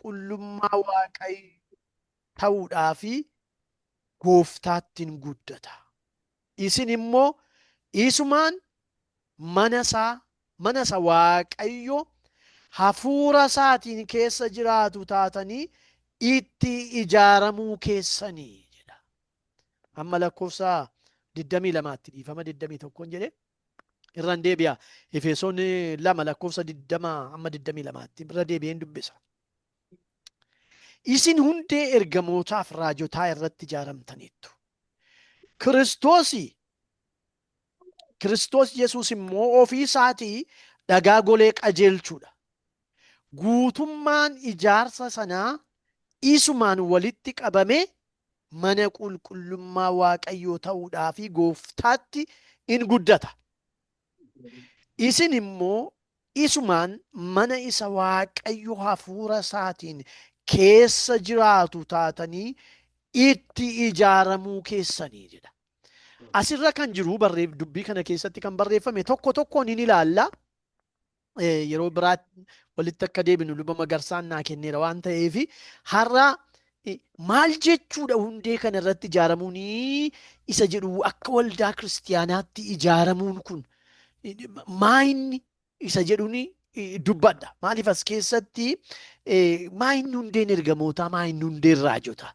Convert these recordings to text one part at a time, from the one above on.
qulqullummaa Waaqayyoo ta'uudhaa fi gooftaattiin guddata. Isin immoo isumaan mana isa Waaqayyo hafuura isaatiin keessa jiraatu taatanii itti ijaaramuu keessanii jedha. Amma lakkoofsa 22tti dhiifama 21 jedhe irraan deebi'a. Efesoon 2 lakkoofsa 20 amma 22tti irra deebi'een dubbisa. Isin hundee ergamootaaf raajotaa irratti ijaaramtaniittu. Kiristoos Yesuus immoo ofii isaatii dhagaa golee qajeelchuudha. Guutummaan ijaarsa sanaa isumaan walitti qabame mana qulqullummaa Waaqayyoo ta'uudhaa fi gooftaatti in guddata. Isin immoo isumaan mana isa Waaqayyo hafuura isaatiin keessa jiraatu taatanii itti ijaaramuu keessanii jedha. Asirra kan jiru dubbii kana keessatti kan barreeffame tokko tokkoon in ilaalla. Yeroo biraatti walitti akka deebinu luba Magarsaan naa kenneera waan ta'eef har'a maal jechuudha hundee kana irratti ijaaramuun isa jedhu akka waldaa kiristiyaanaatti ijaaramuun kun maayinni isa jedhuun dubbadha. Maaliif as keessatti maayinni hundeen ergamootaa maayinni hundeen raajotaa?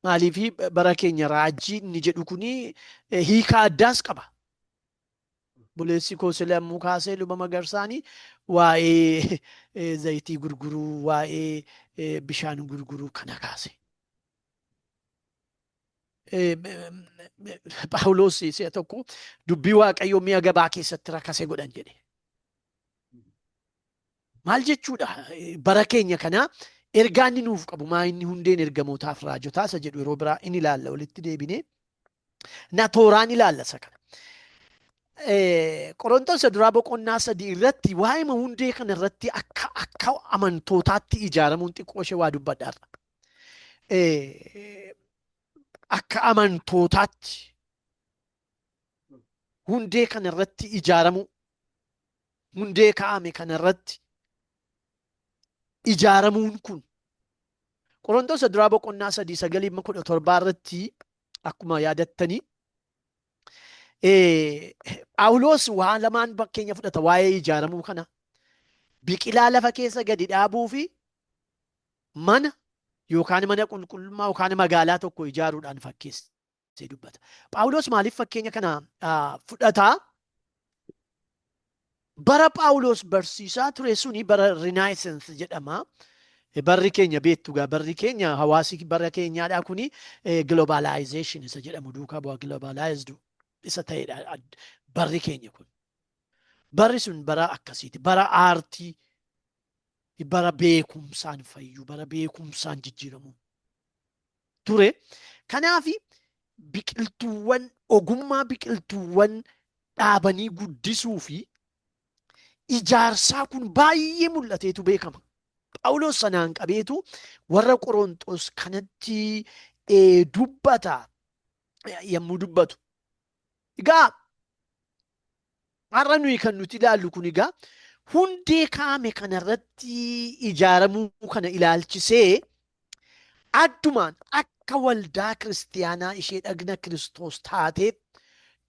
Maaliif bara keenya raajii inni jedhu kun hiika addaas qaba. Buleessi Kooselee ammuu kaasee luba Magarsaanii waa'ee zayitii gurguruu, waa'ee bishaan gurguruu kana kaase. Phaawulos si'a tokko dubbii Waaqayyoo mi'a gabaa keessatti rakkasee godhan jedhe. Maal jechuudha? Bara keenya kana ergaa inni nuuf qabu maayinni hundeen ergamootaaf raajotaa isa jedhu yeroo biraa in ilaalla walitti deebinee. Na tooraan ilaalla isa kana. Qorontoos duraa boqonnaa 3 irratti waa'ee hundee kana irratti akka amantootaatti ijaaramuun xiqqoo ishee waa dubbadhaarra. Akka amantootaatti hundee kana irratti ijaaramu, hundee kaa'ame kana irratti ijaaramuun kun Qorontoos duraa boqonnaa 3:9-17 irratti akkuma yaadattanii Phaawulos waa lamaan fakkeenya fudhata waa'ee ijaaramuu kana. Biqilaa lafa keessa gadi dhaabuu fi mana yookaan mana qulqullummaa yookaan magaalaa tokko ijaaruudhaan fakkeessee dubbata. Phaawulos maaliif fakkeenya kana fudhataa? Bara Phaawulos barsiisaa ture suni bara Rinaayisensi jedhama. Barri keenya beektugaa barri keenya hawaasi bara keenyaadhaa kuni globalization isa jedhamu duukaa bu'aa globalized isa ta'edha barri keenya kun. Barri sun bara akkasiiti. Bara aartii, bara beekumsaan fayyuu, bara beekumsaan jijjiiramu ture. Kanaaf biqiltuuwwan ogummaa biqiltuuwwan dhaabanii guddisuu fi ijaarsaa kun baay'ee mul'ateetu beekama. Phaawulos sanaan qabeetu warra Qorontos kanatti dubbata yommuu dubbatu. Egaa har'a nuyi kan nuti ilaallu kun egaa hundee kaa'ame kanarratti ijaaramuu kana ilaalchisee addumaan akka waldaa kiristiyaanaa ishee dhagna Kiristoos taatee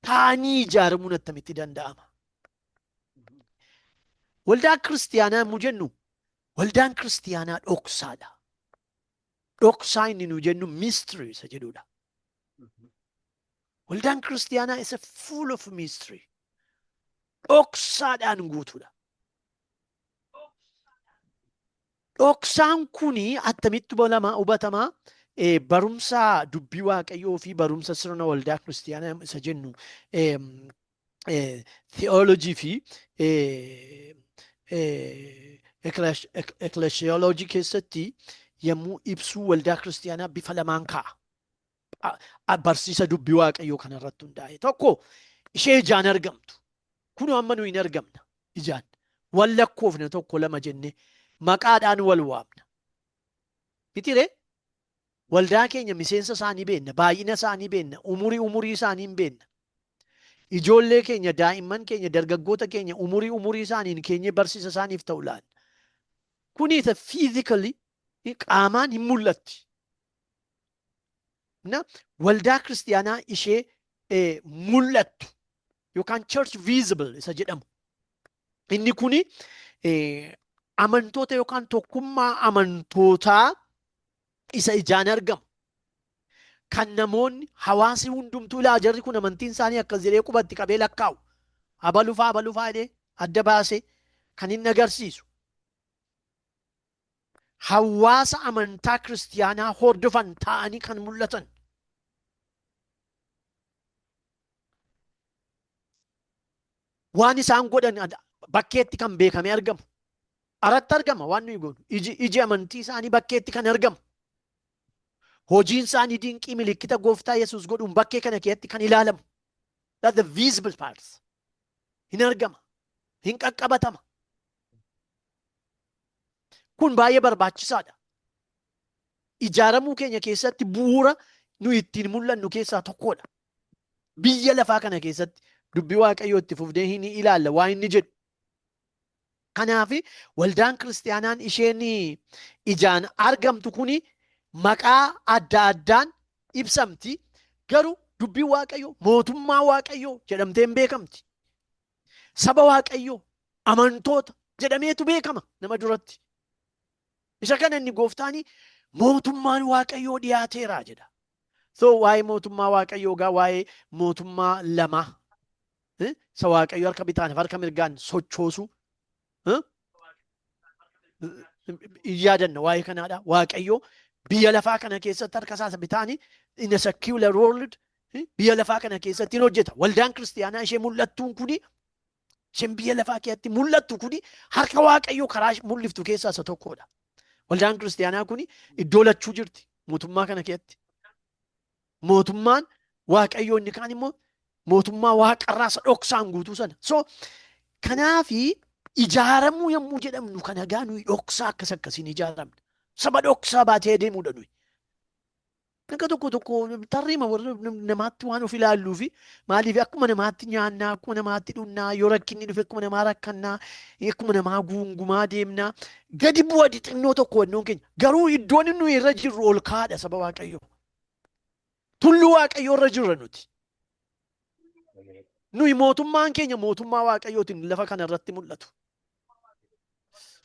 taanii ijaaramuun attamitti danda'ama? Waldaa kiristiyaanaa yommuu jennu waldaan kiristiyaanaa dhoksaadha. Dhoksaa inni nu jennu mystery isa jedhudha. Waldaan kiristiyaanaa is a full of mystery. Dhoksaadhaan guutuudha. Dhoksaan kuni attamitti hubatamaa? Barumsa dubbii Waaqayyoo fi barumsa sirna waldaa kiristiyaanaa isa jennu theology fi ecclesiology keessatti yommuu ibsuu waldaa kiristiyaanaa bifa lamaan kaa'a. Barsiisa dubbii Waaqayyoo kanarratti hundaa'e. Tokko ishee ijaan argamtu. Kunoo amma nuyi hin argamna ijaan. Wal lakkoofne tokko lama jenne maqaadhaan wal waamna. Bitiree waldaa keenya miseensa isaanii beenna, baay'ina isaanii beenna, umurii isaanii hin beenna. Ijoollee keenya, daa'imman keenya, dargaggoota keenya umurii isaaniin keenya barsiisa isaaniif ta'u laanna. Kuni physically qaamaan hin mul'atti. Na waldaa kiristaanaa ishee mul'attu yookaan church visible isa jedhamu. Inni kuni amantoota yookaan tokkummaa amantootaa isa ijaan argamu. Kan namoonni hawaasi hundumtuu ilaa jarri kun amantiin isaanii akkas jedhee qubatti qabee lakkaa'u. Abalufaa jedhee adda baasee kan inni agarsiisu. Hawaasa amantaa kiristaanaa hordofan ta'anii kan mul'atan. Waan isaan godhan bakkeetti kan beekame argamu. Aratti argama waan nuyi goonu. Iji amantii isaanii bakkeetti kan argamu. Hojiin isaanii dinqii milikkita gooftaa Yesuus godhuun bakkee kana keessatti kan ilaalamu. That's the visible parts. Hin argama. Hin qaqqabatama. Kun baay'ee barbaachisaadha. Ijaaramuu keenya keessatti bu'uura nu ittiin mul'annu keessaa tokkodha. Biyya lafaa kana keessatti dubbii Waaqayyoo itti fufnee hin ilaalla waa inni jedhu. Kanaaf waldaan kiristaanaan isheen ijaan argamtu kuni maqaa adda addaan ibsamti. Garuu dubbii Waaqayyoo mootummaa Waaqayyoo jedhamtee hin beekamti. Saba Waaqayyoo amantoota jedhameetu beekama nama duratti. Isa kana inni gooftaani mootummaan Waaqayyoo dhiyaateera jedha. So waa'ee mootummaa Waaqayyoo gaa waa'ee mootummaa lama isa Waaqayyoo harka bitaan harka mirgaan sochoosu yaadanna waa'ee kanaadha. Waaqayyoo biyya lafaa kana keessatti harka isaa bitaanii in a secular world biyya lafaa kana keessatti hin hojjeta. Waldaan kiristaanaa ishee mul'attuun kuni isheen biyya lafaa keessatti mul'attu kuni harka Waaqayyoo karaa mul'iftu keessaa isa tokkodha. Waldaan kiristaanaa kuni iddoo lachuu jirti mootummaa kana keessatti. Mootummaan Waaqayyoo inni kaan immoo mootummaa waaqarraa isa dhoksaan guutuu sana. So kanaafi ijaaramuu yommuu jedhamnu kana gaa nuyi dhoksaa akkasiin ijaaramna. Saba dhoksaa baatee deemuudha nuyi. Akka tokko tarreema warra namaatti waan of ilaalluu fi maaliif akkuma namaatti nyaannaa, akkuma namaatti dhugnaa, yoo rakkinni dhufe akkuma namaa rakkannaa, akkuma namaa guungumaa deemnaa. Gadi bu'a xinnoo tokko wannoon keenya. Garuu iddoon nuyi irra jirru ol kaadha saba Waaqayyoo. Tulluu Waaqayyoo irra jirra nuti. Nuyi mootummaan keenya mootummaa Waaqayyootiin lafa kana irratti mul'atu.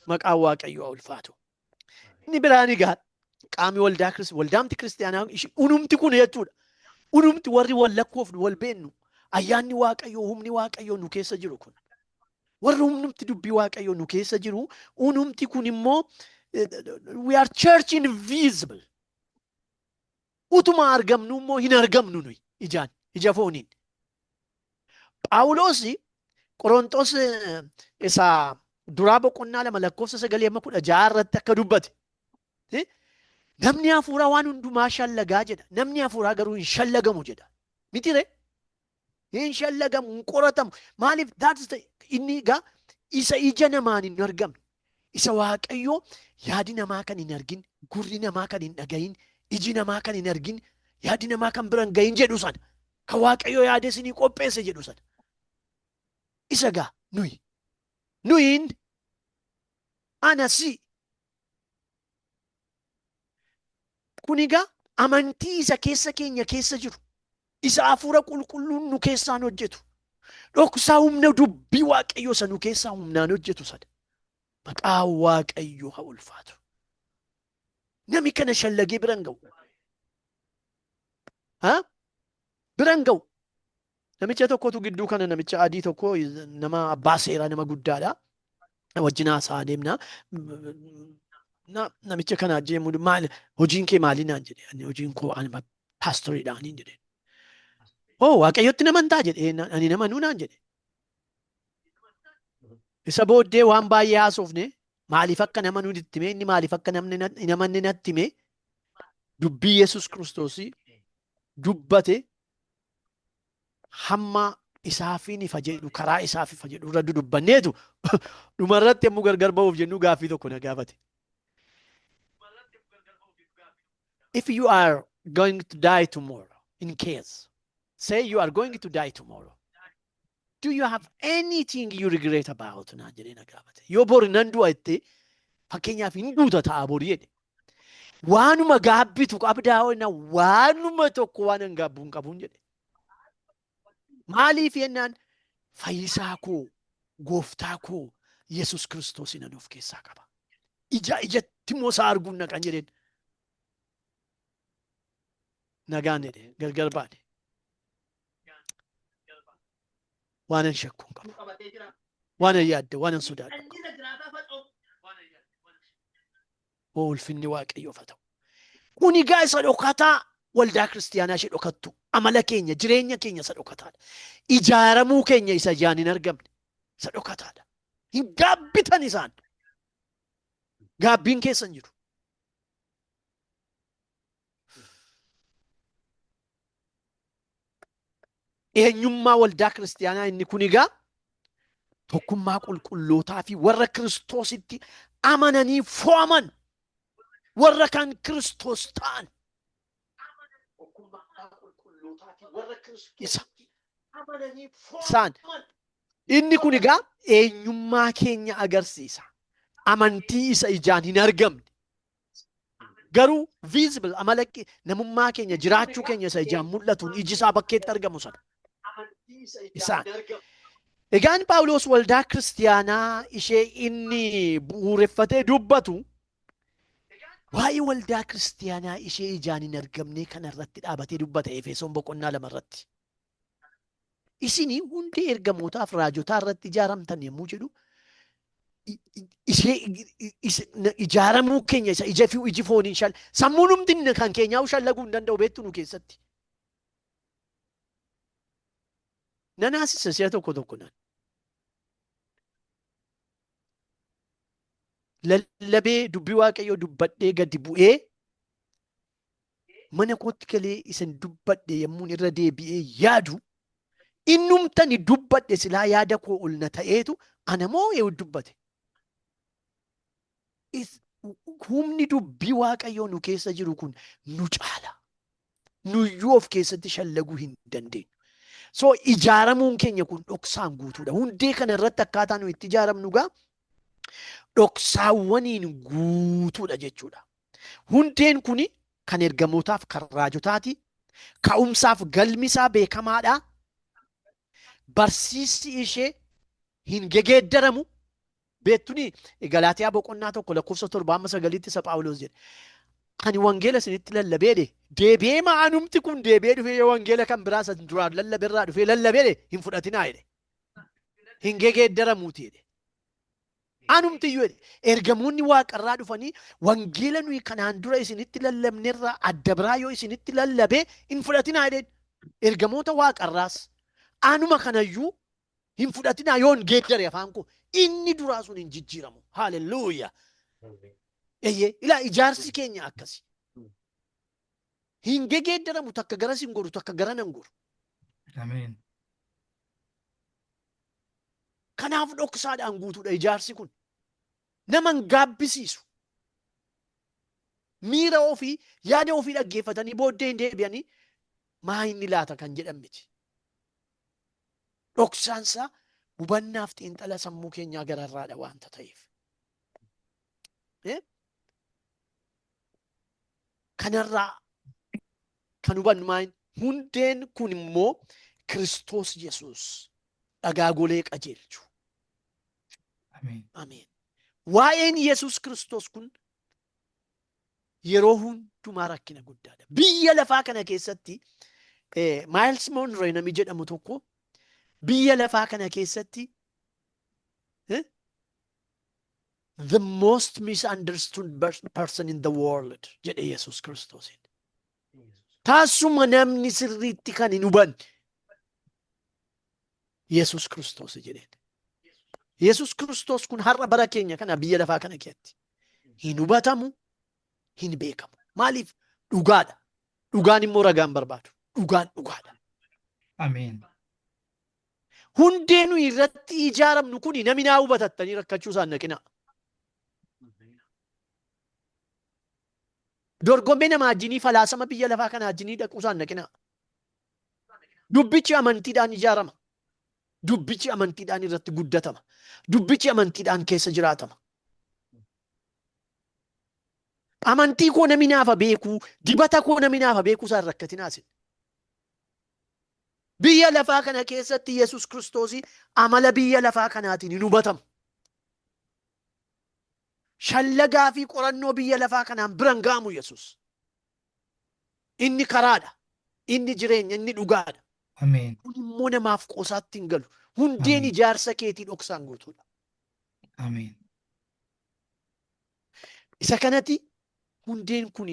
Maqaan Waaqayyoo ulfaatu. Inni biraan egaa qaamni waldaamti kiristaanaa unumti kun jechuudha. Unumti warri wal lakkoofnu wal beennu ayyaanni Waaqayyoo humni Waaqayyoo nu keessa jiru kun. Warri humnumti dubbii Waaqayyoo nu keessa jiru unumti kun immoo we are church invisible. Utuma argamnu immoo hin argamnu nuyi ijaan ija fooniin. Phaawulos Qorontos isa duraa boqonnaa 2:9 irratti akka dubbate. Namni hafuuraa waan hundumaa shallagaa jedha. Namni hafuuraa garuu hin shallagamu jedha. Mitire? Hin shallagamu, hin qoratamu. Maaliif? Inni egaa isa ija namaan hin argamne. Isa Waaqayyoo yaadi namaa kan hin argin, gurri namaa kan hin dhagayin, iji namaa kan hin argin, yaadi namaa kan bira hin gahin jedhu sana. Kan Waaqayyoo yaade isinii qopheesse jedhu sana. Isa gaa nuyi. Nuyin anasi. Kun egaa amantii isa keessa keenya keessa jiru. Isa hafuura qulqulluun nu keessaan hojjetu. Dhoksaa humna dubbii Waaqayyoo isa nu keessaa humnaan hojjetu sana. Maqaa Waaqayyoo haa ulfaatu. Nami kana shallagee biran ga'u. Biran ga'u. Namicha tokkotu gidduu kana namicha adii tokko nama abbaa seeraa nama guddaadha. Wajjin haasaa deemna. Namicha kana jeemu maal hojiin kee maali naan jedhe. Hojiin koo ani paastoriidhaan hin jedhe. Waaqayyotti namantaa jedhe. Ani nama nuu naan jedhe. Isa booddee waan baay'ee haasofne maaliif akka nama nuun itti hime inni maaliif akka namni natti hime dubbii Yesuus Kiristoos dubbate hamma isaafin ifa jedhu karaa isaaf ifa jedhu irra dubbanneetu dhumarratti yommuu gargar ba'uuf jennu gaaffii tokko na gaafate. If you are going to die tomorrow, in case, say you are going to die tomorrow, do you have anything you regret about? Yoo bori nan du'a itti Fakkeenyaaf hin duuta ta'a borii jedhe. Waanuma gaabbitu qabdaa ho'ina waanuma tokko waan hin gaabbu hin qabuun jedhe. Maaliif yennaan fayyisaa koo gooftaa koo Yesus Kiristoosin ani of keessaa qaba. Ijatti immoo isaa arguun naqan jedheen. Nagaan jedhe gargar baane. Waan hin shakkuun qabu. Waan hin yaadde waan hin sodaadhu. Ulfinni Waaqayyoof haa ta'u. Kun egaa isa dhokataa waldaa kiristaanaa ishee dhokattu. Amala keenya jireenya keenya isa dhokataadha. Ijaaramuu keenya isa ijaan hin argamne isa dhokataadha. Hin gaabbitan isaan. Gaabbiin keessa hin jiru. Eenyummaa waldaa kiristaanaa inni kun egaa tokkummaa qulqullootaa fi warra Kiristoositti amananii fo'aman warra kan Kiristoos ta'an. Isaan inni kun egaa eenyummaa keenya agarsiisa. Amantii isa ijaan hin argamne. Garuu visible amala namummaa keenya jiraachuu keenya isa ijaan mul'atuun iji isaa bakkeetti argamu sana. Isaan. Egaan Phaawulos waldaa kiristaanaa ishee inni bu'uureffatee dubbatu waa'ee waldaa kiristaanaa ishee ijaan hin argamne kanarratti dhaabatee dubbata Efesoon boqonnaa 2 irratti. Isinii hundi ergamootaaf raajotaa irratti ijaaramtan yommuu jedhu ishee ijaaramuu keenya isa iji fooniin sammuun humni kan keenyaa shallaguu hin danda'u beektu nu keessatti. Nanaasisa si'a tokko nan. Lallabee dubbii Waaqayyoo dubbadhee gadi bu'ee mana kootti galee isin dubbadhe yommuun irra deebi'ee yaadu innumtani dubbadhe silaa yaada koo ol na ta'eetu anamoo yoo dubbate. Humni dubbii Waaqayyoo nu keessa jiru kun nu caala. Nuyyuu of keessatti shallaguu hin dandeenyu. So ijaaramuun keenya kun dhoksaan guutuudha. Hundee kana irratti akkaataa nu itti ijaaramnu gaa dhoksaawwaniin guutuudha jechuudha. Hundeen kun kan ergamootaaf kan raajotaati. Ka'umsaaf galmisaa beekamaadha. Barsiissi ishee hin gegeeddaramu. Beektuni Galaatiyaa boqonnaa 1:7-9 isa Phaawulos jedhe. Ani wangeela isinitti lallabeedhe deebi'ee ma'anumti kun deebi'ee dhufee wangeela kan biraa isa duraan lallabeerraa dhufee lallabeedhe hin fudhatinaa jedhe. Hin gegeeddaramuuti jedhe. Anumtiyyuu jedhe ergamoonni waaqarraa dhufanii wangeela nuyi kanaan dura isinitti lallabnerraa adda biraa yoo isinitti lallabee hin fudhatinaa jedhe. Ergamoota waaqarraas anuma kanayyuu hin fudhatinaa yoo hin geeddare afaan koo inni duraa sun hin jijjiiramu. Haalelluuyaa. Ilaa ijaarsi keenya akkasi. Hin gegeeddaramu takka garas hin goru takka gara nan goru. Ameen. Kanaaf dhoksaadhaan guutuudha ijaarsi kun. Nama hin gaabbisiisu. Miira ofii yaada ofii dhaggeeffatanii booddee hin deebi'anii maa inni laata kan jedhan miti. Dhoksaansaa hubannaaf xiinxala sammuu keenyaa gararraadha waanta ta'eef. Kanarraa kan hubannu maal hundeen kun immoo Kiristoos Yesuus dhagaa golee qajeelchu. Ameen. Waa'een Yesuus Kiristoos kun yeroo hundumaa rakkina guddaadha. Biyya lafaa kana keessatti Miles Monroe nami jedhamu tokko biyya lafaa kana keessatti the most misunderstood person in the world jedhe Yesuus Kiristoosin. Taasuma namni sirriitti kan hin hubanne Yesuus Kiristoos jedheen. Yesuus Kiristoos kun har'a bara keenya kana biyya lafaa kana keessatti hin hubatamu, hin beekamu. Maaliif? Dhugaadha. Dhugaan immoo ragaan barbaadu. Dhugaan dhugaadha. Ameen. Hundee nuyi irratti ijaaramnu kun namni naa hubatattanii rakkachuu isaan naqina. Dorgommee nama ajjinii falaasama biyya lafaa kana ajjinii dhaquu isaan naqina. Dubbichi amantiidhaan ijaarama. Dubbichi amantiidhaan irratti guddatama. Dubbichi amantiidhaan keessa jiraatama. Amantii koo namni naafa beekuu, dibata koo namni naafa beekuu isaan rakkatinaa isin. Biyya lafaa kana keessatti Yesus Kiristoosii amala biyya lafaa kanaatiin hin hubatamu. Shallagaa fi qorannoo biyya lafaa kanaan biran ga'amu Yesus. Inni karaadha. Inni jireenya, inni dhugaadha. Ameen. Kun immoo namaaf qoosaatti hin galu. Hundeen Ameen. ijaarsa keetii dhoksaan guutuudha. Ameen. Isa kanatti hundeen kun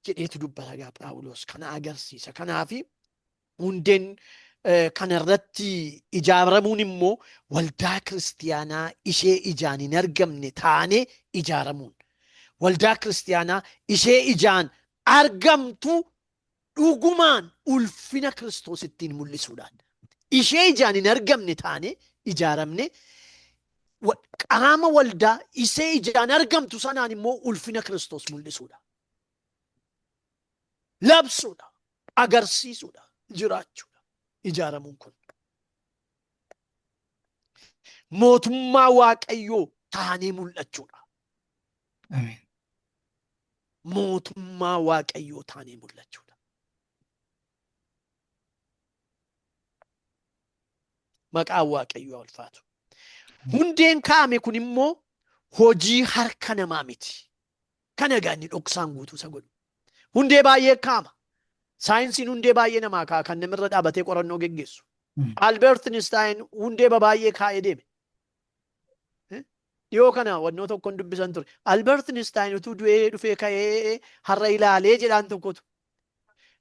jedheetu dubbata gaa Phaawulos kana agarsiisa. Kanaafi hundeen kanarratti ijaaramuun immoo waldaa kiristiyaanaa ishee ijaan hin argamne taanee ijaaramuun. Waldaa kiristiyaanaa ishee ijaan argamtu dhugumaan ulfina Kiristoos ittiin mul'isuudhaan. Ishee ijaan hin argamne taanee ijaaramne qaama waldaa ishee ijaan argamtu sanaan immoo ulfina Kiristoos mul'isuudha. Labsuudha. Agarsiisuudha. Jiraachuudha. Ijaaramuun kun. Mootummaa Waaqayyoo taanee mul'achuudha. Ameen. Mootummaa Waaqayyoo taanee mul'achuudha. Maqaan Waaqayyoo ulfaatu. Hundeen kaa'ame kun immoo hojii harka namaa miti. Kana egaa inni dhoksaan guutuu isa godhu. Hundee baay'ee kaa'ama. Saayinsiin hundee baay'ee namaa kaa'a kan namirra dhaabatee qorannoo geggeessu. Albert Einstein hundee baay'ee kaa'ee deeme. Dhiyoo kana wannoo tokkoon dubbisan ture. Albert Einstein utuu du'ee dhufee ka'ee har'a ilaalee jedhaan tokkotu.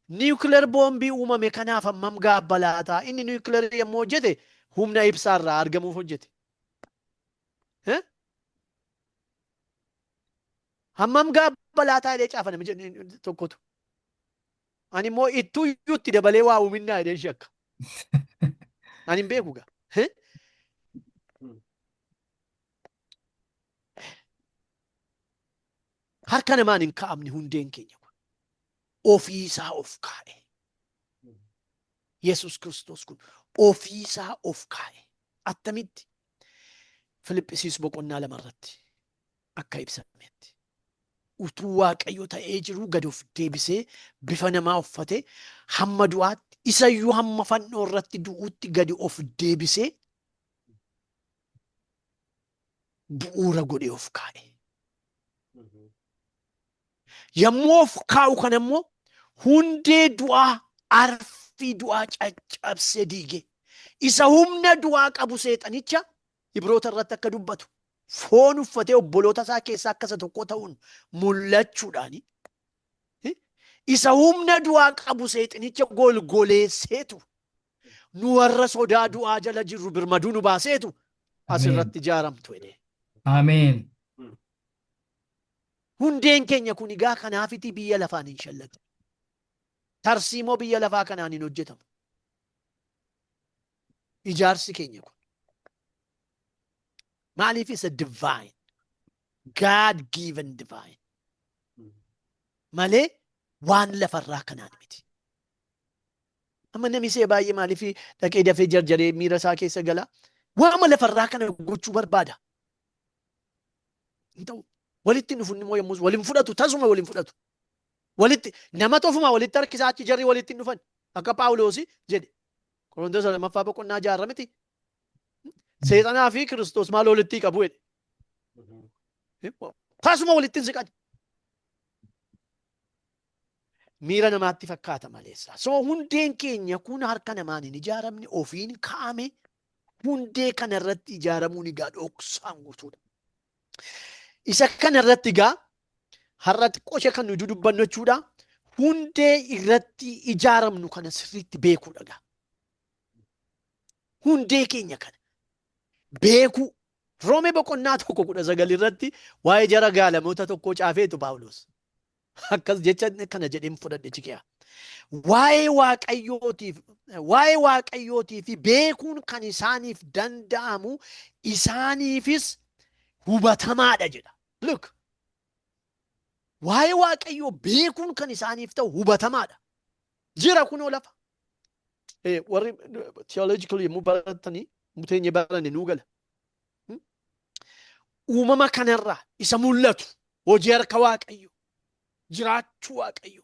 Niwukileer boombii uumame kanaaf hammam gaabbalaataa. Inni niwukileer yommuu hojjete humna ibsaarraa argamuuf hojjete. Hammam gaabbalaataa jedhee caafa namichi tokkotu. Ani immoo ittuu iyyuutti dabalee waa uuminaa jedheen shakka. Ani hin beeku gaa. Harka namaan hin kaa'amne hundeen keenya kun. Ofiisaa of kaa'e. Yesus Kiristoos kun ofiisaa of kaa'e. Attamitti Filiphisiis boqonnaa 2 irratti akka ibsametti. Utuu Waaqayyo ta'ee jiru gad of deebisee bifa namaa uffatee hamma du'aatti isayyuu hamma fannoo irratti du'uutti gadi of deebisee bu'uura godhee of kaa'e. Yommuu of kaa'u kana immoo hundee du'aa arfii du'aa caccabsee diige. Isa humna du'aa qabu seexanicha Ibroota irratti akka dubbatu foon uffatee obboloota isaa keessaa akka isa tokko ta'uun mul'achuudhaani. Isa humna du'aa qabu seexanicha golgoleesseetu nu warra sodaa du'aa jala jirru birmaduu nu baaseetu asirratti ijaaramtu jedhee. Ameen. Hundeen keenya kun egaa kanaafiti biyya lafaan hin shallaqne. Tarsiimoo biyya lafaa kanaan hin hojjetamu. Ijaarsi keenya kun. Maaliif isa divine. God given divine. Malee waan lafarraa kanaan miti. Amma namni see baay'ee maaliif dhaqee dafee jarjaree miira isaa keessa gala. Waama lafarraa kana gochuu barbaada. Hin ta'u. Walitti dhufuun immoo yommuu waliin fudhatu tasuma waliin fudhatu. Walitti nama tofuma walitti harkisaa achi jarri walitti dhufan akka Phaawulos jedhe. Qorontos 2 boqonnaa 6 miti. Seexanaa fi Kiristoos maal walitti qabu jedhe. Tasuma walitti siqan. Miira namaatti fakkaata maleessa. So hundeen keenya kun harka namaan hin ijaaramne ofiin kaa'ame hundee kanarratti ijaaramuun egaa dhoksaan guutuudha. Isa kanarratti egaa har'a xiqqoo kan nuti dubbannu jechuudha. Hundee irratti ijaaramnu kana sirriitti beekuudha. Hundee keenya kana beekuu. Roomee boqonnaa 1:9 irratti waa'ee jara gaalamoota tokkoo caafeetu Phaawulos. Akkas jecha kana jedheen fudhadhe ciqiyaa. Waa'ee Waaqayyootii fi beekuun kan isaaniif danda'amu isaaniifis hubatamaadha jedha. Look. Waa'ee Waaqayyoo beekuun kan isaaniif ta'u hubatamaadha. Jira kunoo lafa. Warri theologically yommuu baratanii muteenya barane nuu gala. Uumama kanarraa isa mul'atu hojii harka Waaqayyoo. jiraachuu Waaqayyo,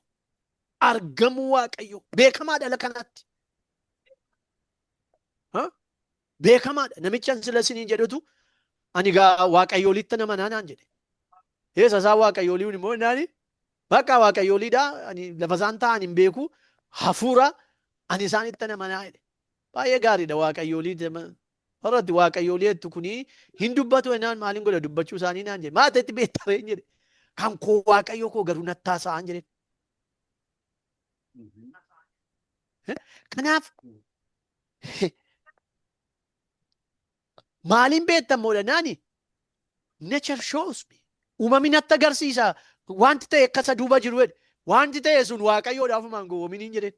argamuu Waaqayyo beekamaa dhala kanaatti. Beekamaadha. Namicha sila isiniin jedhutu ani gaa Waaqayyoolitti nama naan jedhe. Eessa isaa Waaqayyooliin immoo naani bakka Waaqayyooliidha. Ani lafa isaan ta'an hin beeku. Hafuura ani isaanitti nama naa jedhe. Baay'ee gaariidha Waaqayyoolii. Horatti Waaqayyoolii jettu kuni hin dubbatu naan maaliin godha dubbachuu isaanii naan jedhe. Maata itti beektaree hin jedhe. Kan koo Waaqayyo koo garuu nattaasa'an jedhe. Kanaaf maaliin beektamoodha naani? Nature shows me. Uumamni natti agarsiisa. Wanti ta'e akkasa duuba jiru jedhe. Wanti ta'e sun Waaqayyoodhaaf maan gowwominiin jedhe.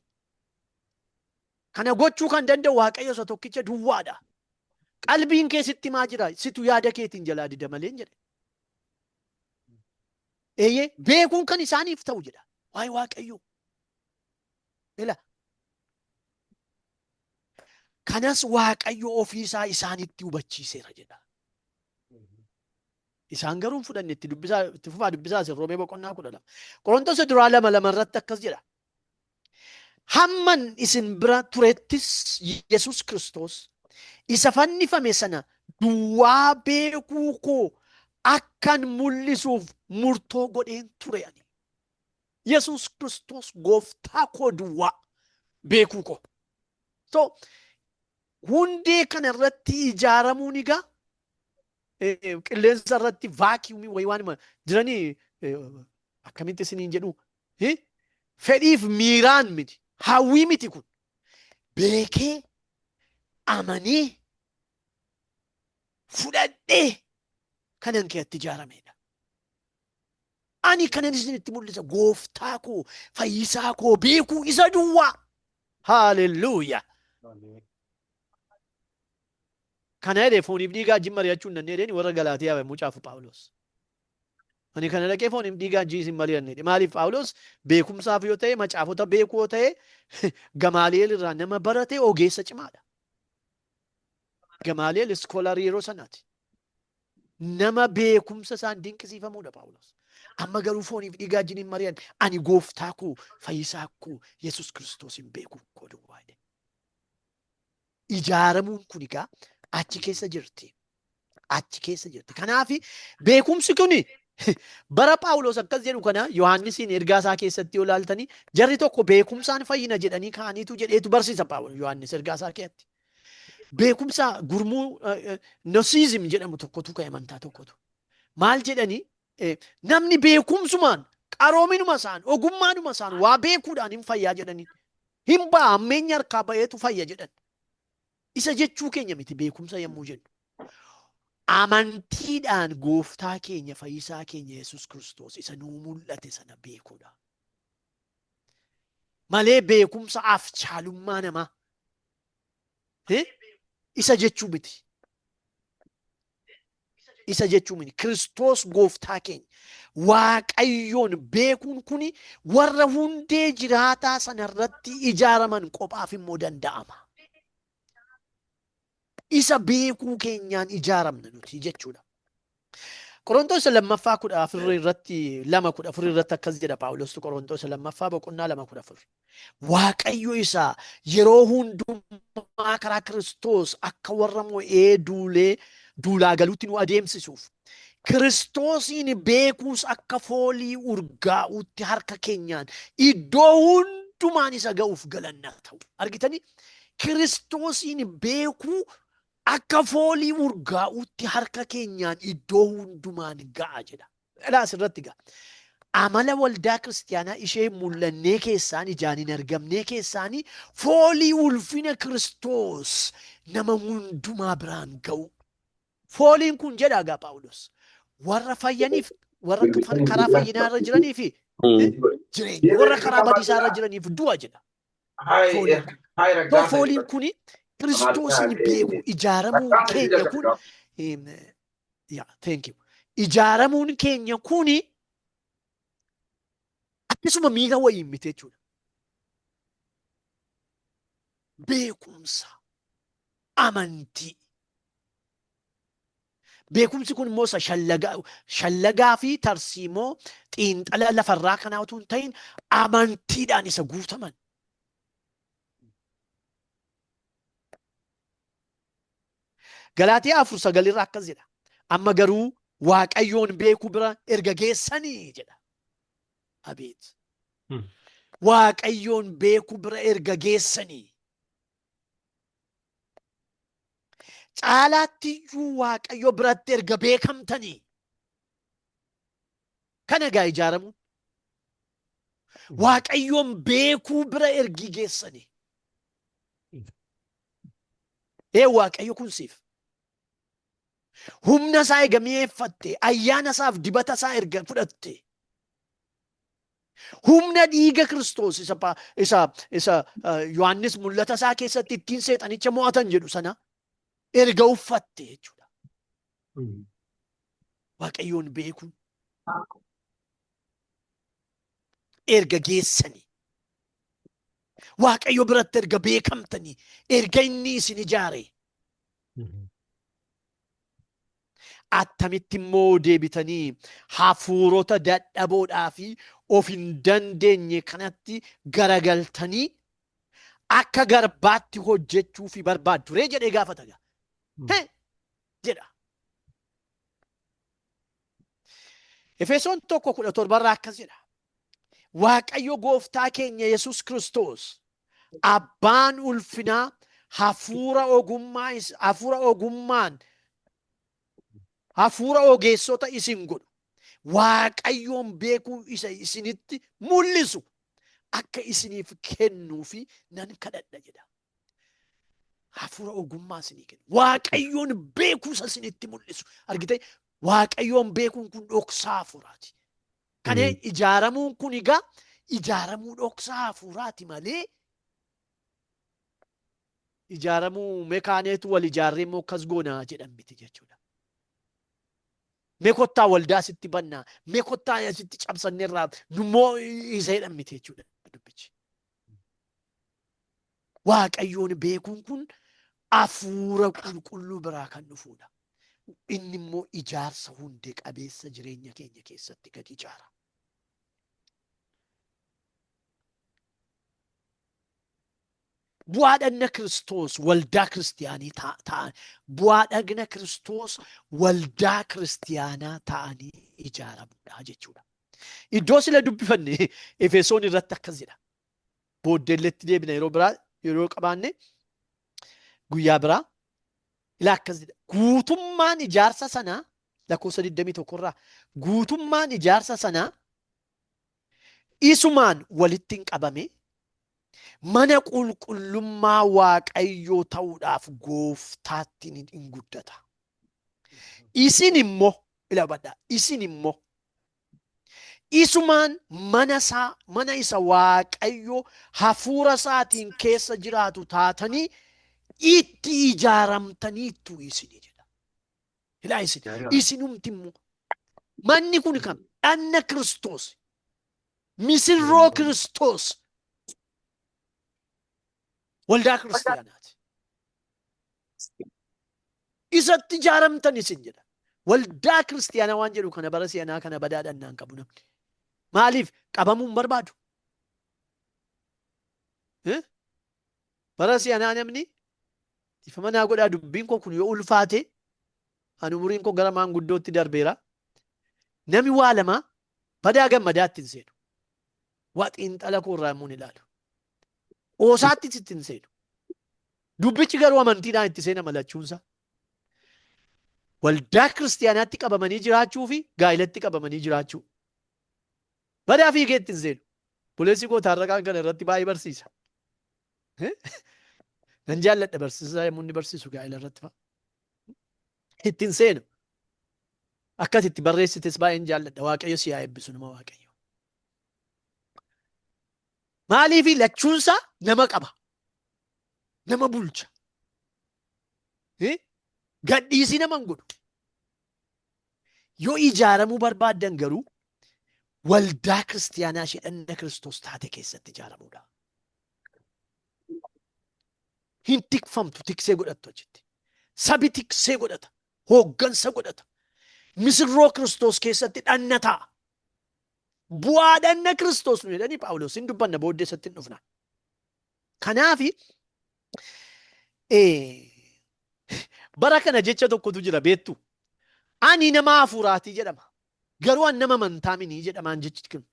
Kana gochuu kan danda'u Waaqayyo isa tokkicha duwwaadha. Qalbiin kee sitti maa jira? Situ yaada keetiin jalaa dida malee jedhe. Eeyyee beekuun kan isaaniif ta'u jedha. Waa'ee Waaqayyo. Ila kanas Waaqayyo ofiisaa isaanitti hubachiiseera jedha. Isaan garuu fudhanne itti fufaa dubbisaa isin Roomee boqonnaa 12. Qorontos duraa 2:2 irratti akkas jedha. Hamman isin bira turettis Yesus Kiristoos isa fannifame sana duwwaa beekuu koo akkan mul'isuuf murtoo godheen ture ani. Yesus Kiristoos gooftaa koo duwwaa beekuu koo. So hundee kana irratti ijaaramuun egaa qilleensa irratti vaakiyuumii wayii waan jiranii akkamitti isiniin jedhu fedhiif miiraan miti hawwii miti kun beekee amanee fudhadhee kanan keessatti ijaaramedha. Ani kanan isinitti mul'isa gooftaa koo fayyisaa koo beekuu isa duwwaa. Haalelluuyaa. Kana jedhee fooniif dhiigaa wajjin mari'achuu hin dandeenye warra Galaatiyaa mucaafu Phaawulos. Ani kana dhaqee fooniif dhiigaa wajjin hin mari'anne. Maaliif Phaawulos beekumsaaf yoo ta'e macaafota beekuu yoo ta'e Gamaaliyeel irraa nama barate ogeessa cimaadha. Gamaaliyeel iskoolarii yeroo sanaati. Nama beekumsa isaan dinqisiifamuudha Phaawulos. Amma garuu fooniif dhiigaa wajjin hin mari'anne. Ani gooftaa koo fayyisaa koo Yesus Kiristoos hin beeku koo duwwaa. Ijaaramuun kun egaa achi keessa jirti. Achi keessa jirti. Kanaaf beekumsi kun bara Phaawulos akkas jedhu kana Yohaannisiin ergaa isaa keessatti yoo ilaaltanii jarri tokko beekumsaan fayyina jedhanii kaaniitu jedheetu barsiisa Phaawulos Yohaannis ergaa isaa keessatti. Beekumsa gurmuu nosiizim jedhamu tokkotu ka'e amantaa tokkotu. Maal jedhanii namni beekumsumaan qaroominuma isaan ogummaanuma isaan waa beekuudhaan hin fayyaa jedhanii hin ba'a ammeenya harkaa ba'eetu fayya jedhan. Isa jechuu keenya miti beekumsa yommuu jennu. Amantiidhaan gooftaa keenya fayyisaa keenya Yesus Kiristoos isa nuu mul'ate sana beekuudha. Malee beekumsa afchaalummaa namaa isa jechuu miti. Isa jechuu miti. Kiristoos gooftaa keenya Waaqayyoon beekuun kuni warra hundee jiraataa sanarratti ijaaraman qofaaf immoo danda'ama. Isa beekuu keenyaan ijaaramna nuti jechuudha. Qorontos 2:14 irratti 2:14 irratti akkas jedha Phaawulos Qorontos 2:14. Waaqayyo isa yeroo hundumaa karaa Kiristoos akka warra mo'ee duulaa galuutti nu adeemsisuuf Kiristoosiin beekuus akka foolii urgaa'uutti harka keenyaan iddoo hundumaan isa ga'uuf galanna ta'u. Argitanii Kiristoosiin beekuu akka foolii urgaa'uutti harka keenyaan iddoo hundumaan ga'a jedha. Ilaas irratti ga'a. Amala waldaa kiristaanaa ishee mul'annee keessaan ijaan hin argamnee keessaanii foolii ulfina Kiristoos nama hundumaa biraan ga'u. Fooliin kun jedha gaa Phaawulos. Warra fayyaniif warra karaa fayyinaa irra jiraniif jireenya warra karaa badiisaa irra jiraniif du'a jedha. Fooliin kuni Kiristoosin beeku ijaaramuun keenya kun ijaaramuun keenya kuni akkasuma miira wayiin miti jechuudha. Beekumsa, amantii. Beekumsi kun immoo isa shallagaa fi tarsiimoo xiinxala lafarraa kanaa utuu hin ta'in amantiidhaan isa guutaman. Galaatiyaa 4:9 akkas jedha. Amma garuu Waaqayyoon beekuu bira erga geessanii jedha. Abeet. Waaqayyoon beekuu bira erga geessanii. Caalaattiyyuu Waaqayyo biratti erga beekamtanii. Kana egaa ijaaramu. Waaqayyoon beekuu bira ergi geessanii. Waaqayyo kun siif. Humna isaa erga mi'eeffatte, ayyaana isaaf dibata isaa erga fudhatte, humna dhiiga Kiristoos isa Yohaannis mul'ata isaa keessatti ittiin seexanicha mo'atan jedhu sana erga uffatte jechuudha. Waaqayyoon beekuun erga geessanii, Waaqayyo biratti erga beekamtanii, erga inni isin ijaare. Attamitti immoo deebitanii hafuurota dadhaboodhaa fi of hin dandeenye kanatti garagaltanii akka garbaatti hojjechuu fi barbaaddu ree jedhee gaafata. Jedha. Efesoon 1:17 akkas jedha. Waaqayyo gooftaa keenya Yesus Kiristoos abbaan ulfinaa hafuura ogummaan hafuura ogeessota isin godhu Waaqayyoon beekuu isa isinitti mul'isu akka isiniif kennuufi nan kadhadha jedha. Hafuura ogummaa isinii kennu. Waaqayyoon beekuu isa isinitti mul'isu. Argitee Waaqayyoon beekuun kun dhoksaa hafuuraati. Kan ijaaramuun kun egaa ijaaramuu dhoksaa hafuuraati malee ijaaramuu mekaaneetu wal ijaarree immoo akkas goonaa jedhan miti jechuudha. Mee kottaa waldaa sitti bannaa, mee kottaa asitti cabsanneerraa nummoo isa jedhan miti jechuudha dubbichi. Waaqayyoon beekuun kun hafuura qulqulluu biraa kan dhufuudha. Inni immoo ijaarsa hundee qabeessa jireenya keenya keessatti gad ijaara. Bu'aa dhagna Kiristoos waldaa kiristiyaanii ta'an, bu'aa dhagna Kiristoos waldaa kiristiyaanaa ta'anii ijaaramuudha jechuudha. Iddoo sila dubbifanne Efesoon irratti akkas jedha. Booddeelletti deebina yeroo biraa yeroo qabaanne guyyaa biraa ila akkas jedha. Guutummaan ijaarsa sanaa lakkoofsa 21 irraa guutummaan ijaarsa sanaa isumaan walitti hin qabame mana qulqullummaa Waaqayyoo ta'uudhaaf gooftaatti in guddata. Isin immoo ilabadha. Isin immoo isumaan mana isa Waaqayyoo hafuura isaatiin keessa jiraatu taatanii itti ijaaramtaniittu isinii jedha. Ilaa isinumti immoo manni kun kam dhagna Kiristoos, misirroo Kiristoos, waldaa kiristiyaanaati. Isatti ijaaramtan isin jedha. Waldaa kiristiyaanaa waan jedhu kana bara si'anaa kana badaadhannaan qabu namni. Maaliif qabamuun barbaadu? Bara si'anaa namni ifama naa godhaa dubbiin koo kun yoo ulfaate ani umuriin koo gara maanguddootti darbeera. Namni waa lama badaa gammadaatti hin seenu. Waa xiinxala koo irraa immoo ilaalu. Oosaatti sitti hin seenu. Dubbichi garuu amantiidhaan itti seena malachuunsa. Waldaa kiristiyaanaatti qabamanii jiraachuu fi gaa'ilatti qabamanii jiraachuu. Badaa fiigeetti hin seenu. Buleessi koo taarraqaan kana irratti baay'ee barsiisa. Nan jaalladha barsiisaa yommuu inni barsiisu gaa'ila irratti fa'a. Ittiin seenu. Akkas itti barreessites baay'een jaalladha. Waaqayyo si haa eebbisu nama Waaqayyo. Maaliifi lachuunsa nama qaba. Nama bulcha. Gadhiisii nama hin godhu. Yoo ijaaramuu barbaaddan garuu waldaa kiristiyaanaa dhagna Kiristoos taate keessatti ijaaramuudha. Hin tikfamtu tiksee godhattu achitti. Sabi tiksee godhata. hooggansa godhata. Misirroo Kiristoos keessatti dhannataa. Bu'aa dhanna Kiristoos nu jedhanii Phaawulos hin dubbanna booddee isatti hin dhufna. Kanaafi bara kana jecha tokkotu jira beektu. Ani nama hafuuraatii jedhama. Garuu an nama amantaa miti jedhamaan jechi kun.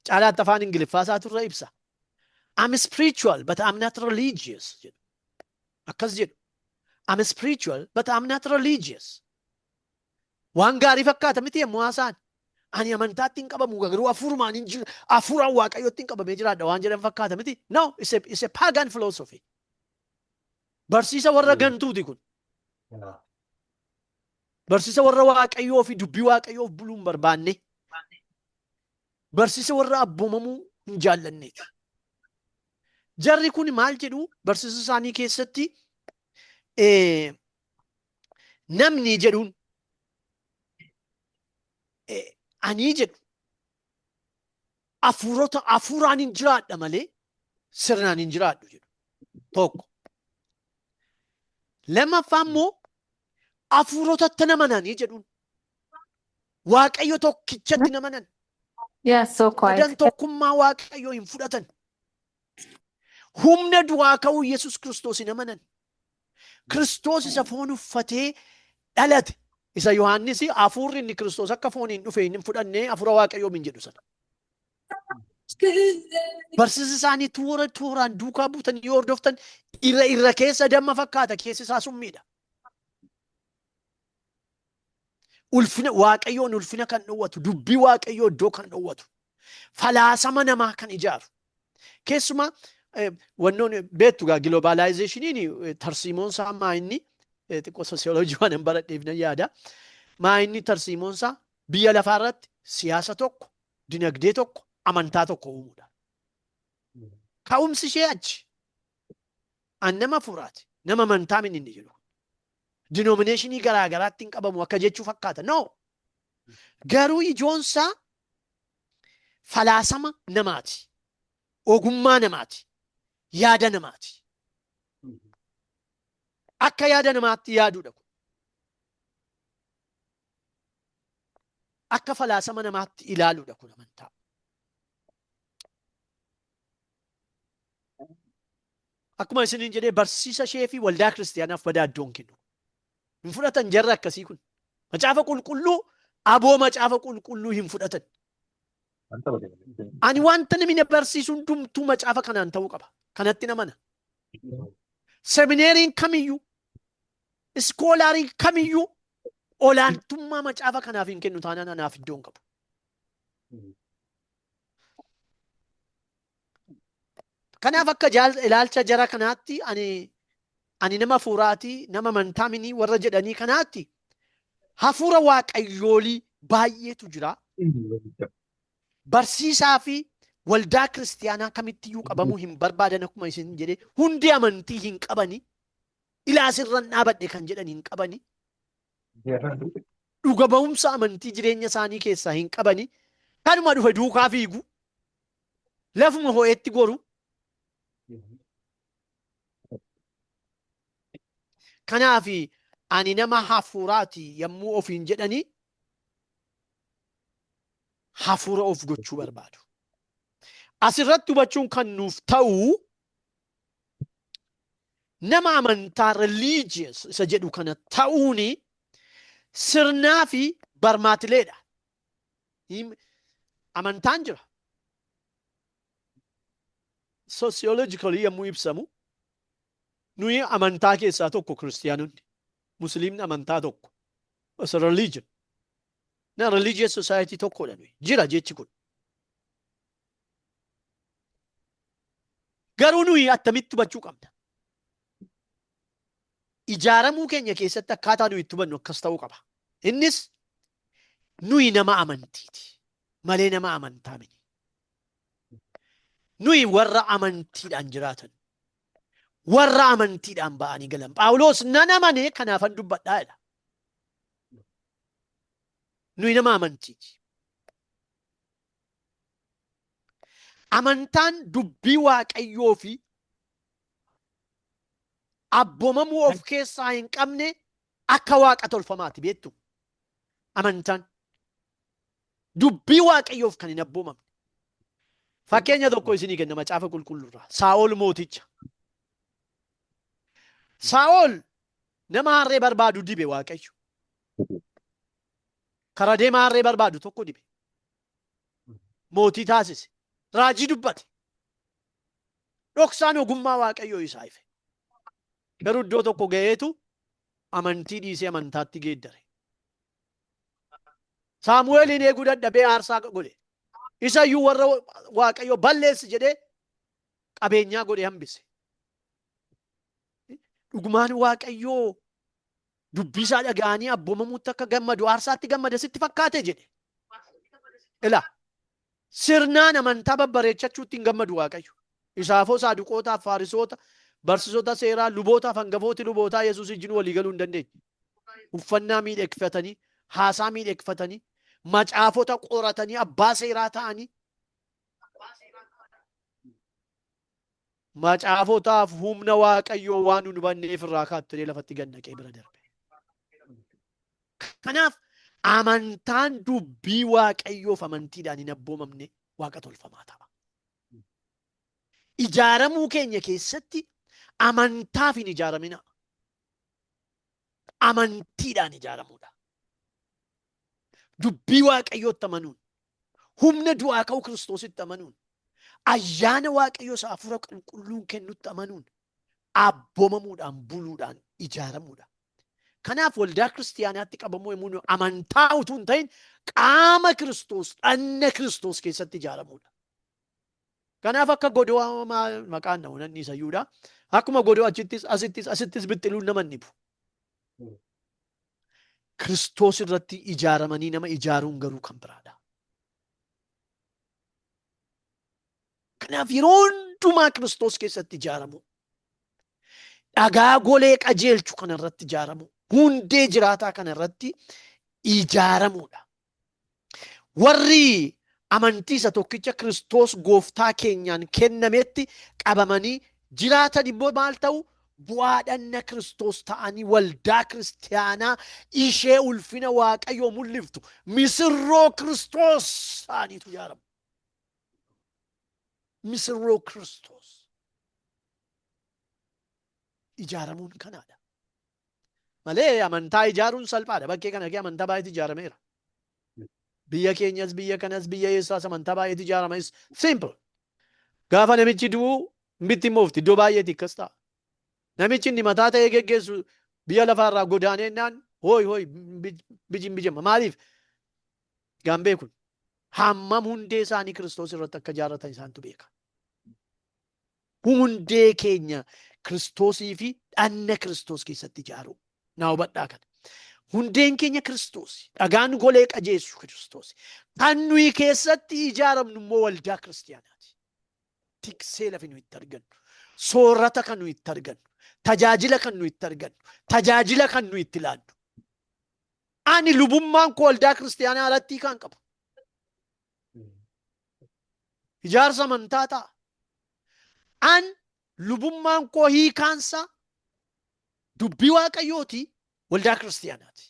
Caalaatti afaan Ingiliffaa isaatu irra ibsa. I'm spiritual but I'm not religious jedhu. Akkas jedhu. I'm spiritual but I'm not religious. Waan gaarii fakkaata miti yemmuu haasa'an. Ani amantaatti hin qabamu garuu hafuuraan hin jiru. Hafuuraan Waaqayyootti hin qabamee jiraadha waan jedhan fakkaata miti. No, it's a pagan philosophy. Barsiisa warra gantuuti kun. Barsiisa warra Waaqayyoo fi dubbii Waaqayyoof buluu hin barbaanne. Barsiisa warra abboomamuu hin jaallanneeti. Jarri kun maal jedhu barsiisa isaanii keessatti namni jedhuun ani jedhu hafuuraan hin jiraadha malee sirnaan hin jiraadhu jedhu. Tokko. Lammaffaa immoo hafuurotatti namananii jedhuun. Waaqayyo tokkichatti namanan. Yes, so quiet. Sadan tokkummaa Waaqayyoo hin fudhatan. Humna du'aa ka'uu Yesus Kiristoos hin amanan. Kiristoos isa foon uffatee dhalate. Isa Yohaannis hafuurri inni Kiristoos akka fooniin dhufe hin fudhannee hafuura Waaqayyoo hin jedhu sana. Barsiisa isaanii tooraan duukaa buutan yoo hordoftan irra keessa damma fakkaata keessi isaa summiidha. Ulfina Waaqayyoon ulfina kan dhowwatu dubbii Waaqayyoo iddoo kan dhowwatu falaasama namaa kan ijaaru. Keessumaa wannoon beektu gaa globalizationin tarsiimoon isaa maa inni xiqqoo soosiyooloojii waan hin baradheef nan yaada. Maa inni tarsiimoon isaa biyya lafaa irratti siyaasa tokko, dinagdee tokko, amantaa tokko uumuudha. Ka'umsi ishee achi. An nama hafuuraati. Nama amantaa min inni jedhu. Denominationii garaa garaatti hin qabamu akka jechuu fakkaata. No. Garuu ijoonsaa falaasama namaati. Ogummaa namaati. Yaada namaati. Akka yaada namaatti yaaduudha kun. Akka falaasama namaatti ilaaluudha kun amantaa. Akkuma isiniin jedhee barsiisa ishee fi waldaa kiristaanaaf badaa iddoon kennu. Hin fudhatan jarra akkasii kun. Macaafa qulqulluu aboo macaafa qulqulluu hin fudhatan. Ani wanta namni barsiisu hundumtuu macaafa kanaan ta'uu qaba. Kanatti namana. Seminaariin kamiyyuu, iskoolaariin kamiyyuu olaantummaa macaafa kanaaf hin kennu taanaan anaaf iddoon qabu. Kanaaf akka ilaalcha jara kanaatti ani nama hafuuraatii, nama amantaa minii warra jedhanii kanaatti hafuura waaqayyoolii baay'eetu jira. Barsiisaa fi waldaa kiristaanaa kamittiyyuu qabamuu hin barbaadan akkuma isin jedhee hundi amantii hin qabani. Ilaasirran dhaabadhe kan jedhan hin qabani. Dhuga ba'umsa amantii jireenya isaanii keessaa hin qabani. Kanuma dhufe duukaa fiigu. Lafuma ho'eetti goru. Kanaaf ani nama hafuuraati yommuu ofiin jedhanii hafuura of gochuu barbaadu. Asirratti hubachuun kan nuuf ta'u nama amantaa religious isa jedhu kana ta'uuni sirnaa fi barmaatileedha. Amantaan jira. Sociologically yommuu ibsamu nuyi amantaa keessaa tokko kiristiyaanonni. Musliimni amantaa tokko. It's a religion. Na religious society tokkodha nuyi. Jira jechi kun. Garuu nuyi attamitti hubachuu qabna. Ijaaramuu keenya keessatti akkaataa nuyi itti hubannu akkas ta'uu qaba. Innis nuyi nama amantiiti. Malee nama amantaa miti. Nuyi warra amantiidhaan jiraatan. Warra amantiidhaan ba'anii galan. Phaawulos nan amane kanaafan dubbadhaa jedha. Nuyi nama amantiiti. Amantaan dubbii Waaqayyoo fi abboomamuu of keessaa hin qabne akka waaqa tolfamaati beektu. Amantaan dubbii waaqayyoof kan hin abboomamne. Fakkeenya tokko isinii kenna macaafa qulqulluurraa. Saa'ol mooticha. Saa'ol nama harree barbaadu dibe waaqayyo. Kara deema harree barbaadu tokko dibe. Mootii taasise. Raajii dubbate. Dhoksaan ogummaa waaqayyoo isaa ife. Garuu iddoo tokko ga'eetu amantii dhiisee amantaatti geeddare. Saamu'eeliin eeguu dadhabee aarsaa godhe. Isa iyyuu warra waaqayyoo balleessi jedhee qabeenyaa godhe hambise. Dhugumaan waaqayyoo dubbisaa dhaga'anii abboomamuutti akka gammadu aarsaatti gammada sitti fakkaate jedhe. Ilaa sirnaan amantaa babbareechachuutti hin gammadu waaqayyo. Isaafoo saaduqootaaf faarisoota barsiisota seeraa lubootaaf hangafooti lubootaa Yesuus wajjin walii galuu hin dandeenye. Uffannaa miidhagfatanii haasaa miidhagfatanii macaafota qoratanii abbaa seeraa ta'anii macaafotaaf humna waaqayyoo waan nu hubanneef irraa kaattolee lafatti gannaqee bira darbe. Kanaaf amantaan dubbii waaqayyoof amantiidhaan hin abboomamne waaqa tolfamaa ta'a. Ijaaramuu keenya keessatti amantaaf hin ijaaramina. Amantiidhaan ijaaramuudha. Dubbii waaqayyootti amanuun, humna du'aa ka'uu Kiristoositti amanuun, ayyaana waaqayyoo isa hafuura qulqulluun kennutti amanuun, abboomamuudhaan buluudhaan ijaaramuudha. Kanaaf waldaa kiristiyaanaatti qabamuu yemmuu amantaa utuu hin ta'in qaama Kiristoos, dhanna Kiristoos keessatti ijaaramuudha. Kanaaf akka godoo maqaan nama nan dhiisayyuudha. Akkuma godoo asittis bixxiluun nama hin dhibu. Kiristoos irratti ijaaramanii nama ijaaruun garuu kan biraadha. Kanaaf yeroo hundumaa Kiristoos keessatti ijaaramu, dhagaa golee qajeelchu kana irratti ijaaramu, hundee jiraataa kana irratti ijaaramuudha. Warri amantii isa tokkicha Kiristoos gooftaa keenyaan kennametti qabamanii jiraatan immoo maal ta'u? Bu'aa dhanna Kiristoos ta'anii waldaa kiristiyaanaa ishee ulfina waaqayyoo mul'iftu misirroo Kiristoos ta'aniitu ijaaramu. Misirroo Kiristoos ijaaramuun kanaadha. Malee amantaa ijaaruun salphaadha. Bakkee kana kee amantaa baay'eetu ijaarameera. Biyya keenyas biyya kanas biyya eessaas amantaa baay'eetu ijaarama. Simple. Gaafa namichi du'u mbitti moofti iddoo baay'eetti akkas ta'a. Namichi inni mataa ta'ee geggeessu biyya lafaarraa godaaneennaan hooy bijima. Maaliif? Gaambee kun hammam hundee isaanii Kiristoos irratti akka ijaarratan isaantu beeka. Hundee keenya Kiristoosii fi dhanna Kiristoos keessatti ijaaru. Naa hubadhaa kana. Hundeen keenya Kiristoos. Dhagaan golee qajeessu Kiristoos. Kan nuyi keessatti ijaaramnu immoo waldaa kiristiyaanaati. Tiksee lafi nuyi itti argannu. Soorata kan nuyi itti argannu. Tajaajila kan nuyi itti argannu. Tajaajila kan nuyi itti laannu. Ani lubummaan koo waldaa kiristiyaanaa alatti kan qabu. Ijaarsa amantaa ta'a. An lubummaan koo hiikaansa dubbii waaqayyooti waldaa kiristiyaanaati.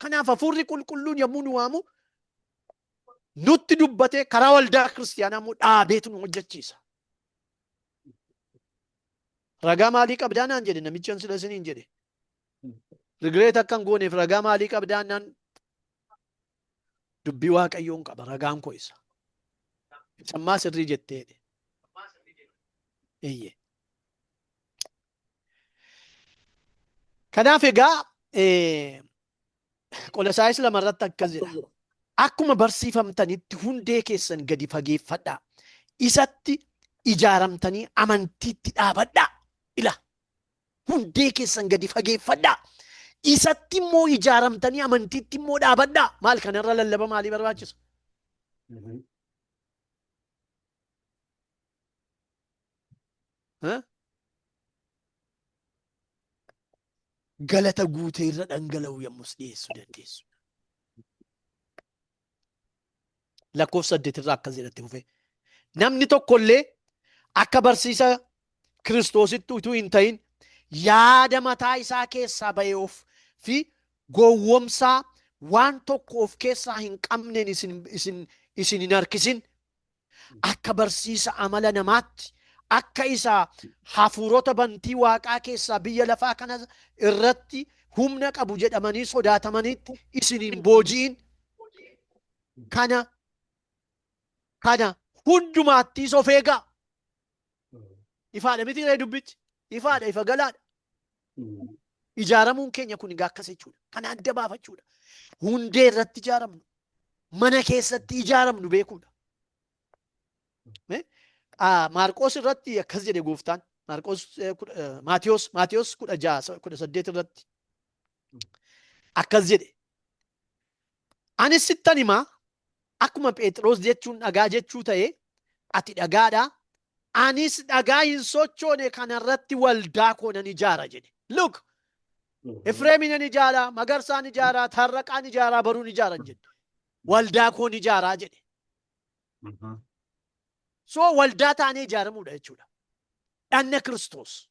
Kanaaf hafuurri qulqulluun yommuu nu waamu nutti dubbatee karaa waldaa kiristiyaanaa immoo dhaabeetu nu hojjechiisa. Ragaa maalii qabdaa naan jedhe namichi an sila isiniin jedhe. Rigireet akkan gooneef ragaa maalii qabdaa naan dubbii waaqayyoon qaba ragaan koo isa. Sammaa sirrii jetteedhe. Eeyyee. Kanaaf egaa Qolasaayis 2 irratti akkas jedha. Akkuma barsiifamtanitti hundee keessan gadi fageeffadhaa. Isatti ijaaramtanii amantiitti dhaabadhaa. Ila hundee keessan gadi fageeffadhaa. Isatti immoo ijaaramtanii amantiitti immoo dhaabadhaa. Maal kanarra lallaba maalii barbaachisa? Galata guutee irra dhangala'u yommus dhiyeessuu dandeessu. Lakkoofsa 8 irraa akkas jedhatti fufee. Namni tokkollee akka barsiisa Kiristoositti utuu hin ta'in yaada mataa isaa keessaa ba'eef fi gowwomsaa waan tokko of keessaa hin qabneen isin hin harkisin. Akka barsiisa amala namaatti akka isa hafuurota bantii waaqaa keessaa biyya lafaa kana irratti humna qabu jedhamanii sodaatamanitti isin hin booji'in. Kana hundumaattis of eegaa. Ifaadha miti ree dubbichi. Ifaadha, ifa galaadha. Ijaaramuun keenya kun egaa akkas jechuudha. Kana adda baafachuudha. Hundee irratti ijaaramnu. Mana keessatti ijaaramnu beekuudha. Maarqos irratti akkas jedhe gooftaan. Maatiyos 16:18 irratti akkas jedhe. Anis sittan himaa akkuma Phexros jechuun dhagaa jechuu ta'e ati dhagaadha. Anis dhagaa hin sochoone kanarratti waldaa koo nan ijaara jedhe. Look, Efreemin nan ijaara, Magarsaan ijaara, Tarraqaan ijaara, Baruun ijaaran jedhe. Waldaa koon ijaaraa jedhe. So waldaa taanee ijaaramuudha jechuudha. Dhanna Kiristoos.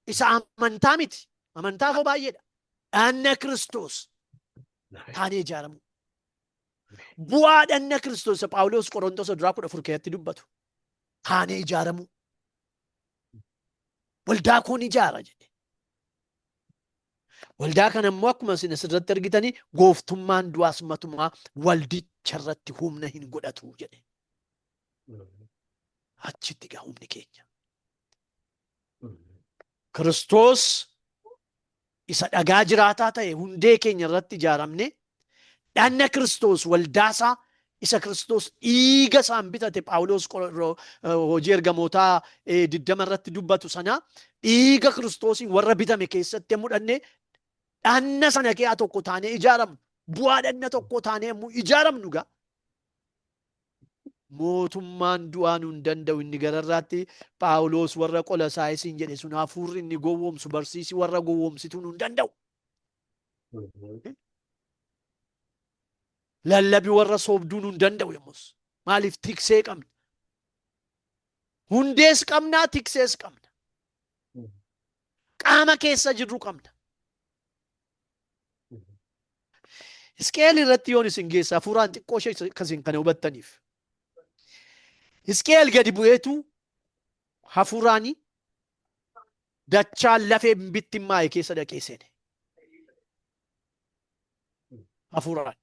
Isa amantaa miti. Amantaa koo baay'eedha. Dhanna Kiristoos taanee ijaaramu. Bu'aa dhanna Kiristoos Phaawulos Qorontos 14 keessatti dubbatu. Taanee ijaaramu. Waldaa koon ijaara jedhe. Waldaa kana immoo akkuma isin asirratti argitanii gooftummaan du'aas matumaa waldicha irratti humna hin godhatu jedhe. Achitti gaa humni keenya. Kiristoos isa dhagaa jiraataa ta'e hundee keenya irratti ijaaramne dhanna Kiristoos waldaasaa isa Kiristoos dhiiga isaan bitate Phaawulos hojii ergamootaa 20 irratti dubbatu sana dhiiga Kiristoosiin warra bitame keessatti mudhanne dhanna sana keessaa tokko taanee ijaaramnu. Bu'aa dhanna tokko taanee ijaaramnu gaa. Mootummaan du'aa nu hin danda'u inni gararraatti Phaawulos warra Qolaasaayisiin jedhe sun hafuurri inni gowwoomsu barsiisi warra gowwoomsituu nu hin danda'u. Lallabi warra soobduu nu hin danda'u yommus. Maaliif tiksee qabna? Hundees qabnaa, tiksees qabna. Qaama keessa jirru qabna. Hisqeel irratti yoon isin geessa hafuuraan xiqqoo ishee akkasiin kana hubattaniif. Hisqeel gadi bu'eetu hafuuraanii dachaan lafee bittimmaa'e keessa dhaqee seene. Hafuuraan.